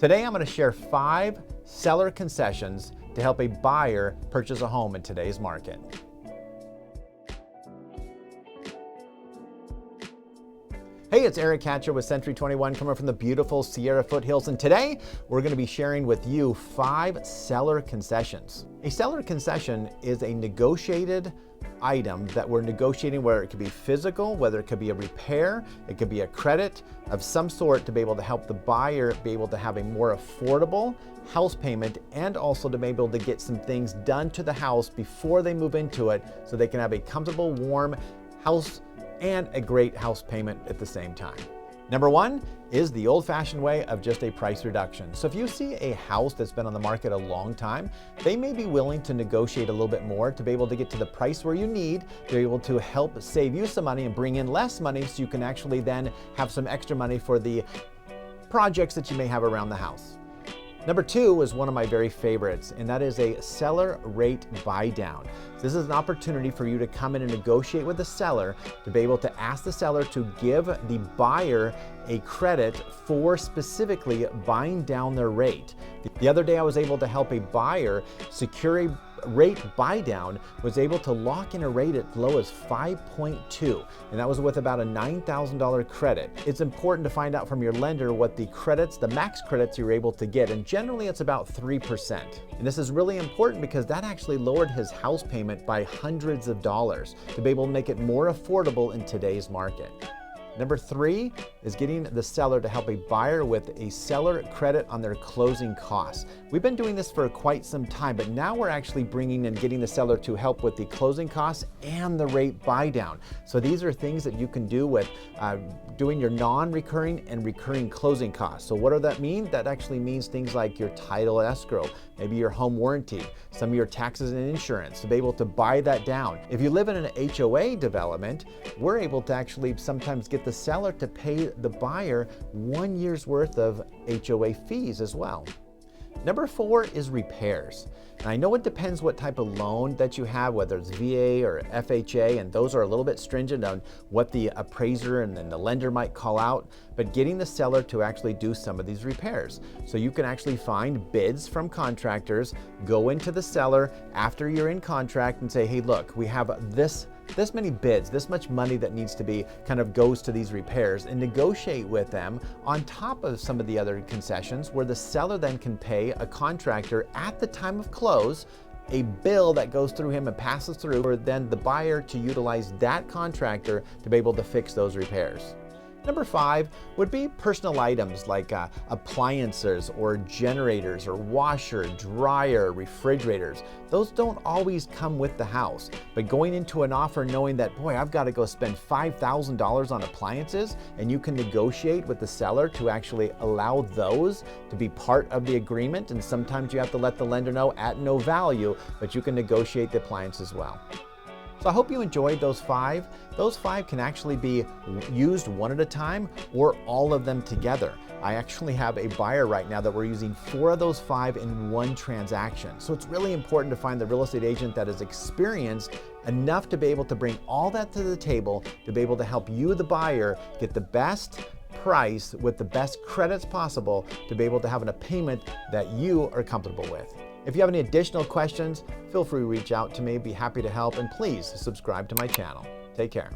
Today I'm going to share 5 seller concessions to help a buyer purchase a home in today's market. Hey, it's Eric Hatcher with Century 21 coming from the beautiful Sierra foothills, and today we're going to be sharing with you 5 seller concessions. A seller concession is a negotiated item that we're negotiating, where it could be physical, whether it could be a repair, it could be a credit of some sort to be able to help the buyer be able to have a more affordable house payment, and also to be able to get some things done to the house before they move into it so they can have a comfortable, warm house and a great house payment at the same time. Number 1 is the old-fashioned way of just a price reduction. So if you see a house that's been on the market a long time, they may be willing to negotiate a little bit more to be able to get to the price where you need. They're able to help save you some money and bring in less money, so you can actually then have some extra money for the projects that you may have around the house. Number 2 is one of my very favorites, and that is a seller rate buy down. This is an opportunity for you to come in and negotiate with the seller to be able to ask the seller to give the buyer a credit for specifically buying down their rate. The other day I was able to help a buyer secure a rate buy down, was able to lock in a rate as low as 5.2, and that was with about a $9,000 credit. It's important to find out from your lender what the credits, the max credits you're able to get, and generally it's about 3%. And this is really important because that actually lowered his house payment by hundreds of dollars to be able to make it more affordable in today's market. Number 3 is getting the seller to help a buyer with a seller credit on their closing costs. We've been doing this for quite some time, but now we're actually bringing and getting the seller to help with the closing costs and the rate buy down. So these are things that you can do with doing your non-recurring and recurring closing costs. So what does that mean? That actually means things like your title escrow, maybe your home warranty, some of your taxes and insurance, to be able to buy that down. If you live in an HOA development, we're able to actually sometimes get the seller to pay the buyer 1 year's worth of HOA fees as well. Number 4 is repairs. And I know it depends what type of loan that you have, whether it's VA or FHA, and those are a little bit stringent on what the appraiser and then the lender might call out, but getting the seller to actually do some of these repairs. So you can actually find bids from contractors, go into the seller after you're in contract and say, hey, look, we have this many bids, this much money that needs to be goes to these repairs, and negotiate with them on top of some of the other concessions, where the seller then can pay a contractor at the time of close a bill that goes through him and passes through, or then the buyer to utilize that contractor to be able to fix those repairs. Number 5 would be personal items like appliances or generators or washer, dryer, refrigerators. Those don't always come with the house, but going into an offer knowing that, boy, I've got to go spend $5,000 on appliances, and you can negotiate with the seller to actually allow those to be part of the agreement, and sometimes you have to let the lender know at no value, but you can negotiate the appliance as well. So I hope you enjoyed those 5. Those 5 can actually be used one at a time or all of them together. I actually have a buyer right now that we're using 4 of those 5 in one transaction. So it's really important to find the real estate agent that is experienced enough to be able to bring all that to the table, to be able to help you, the buyer, get the best price with the best credits possible, to be able to have a payment that you are comfortable with. If you have any additional questions, feel free to reach out to me. Be happy to help, and please subscribe to my channel. Take care.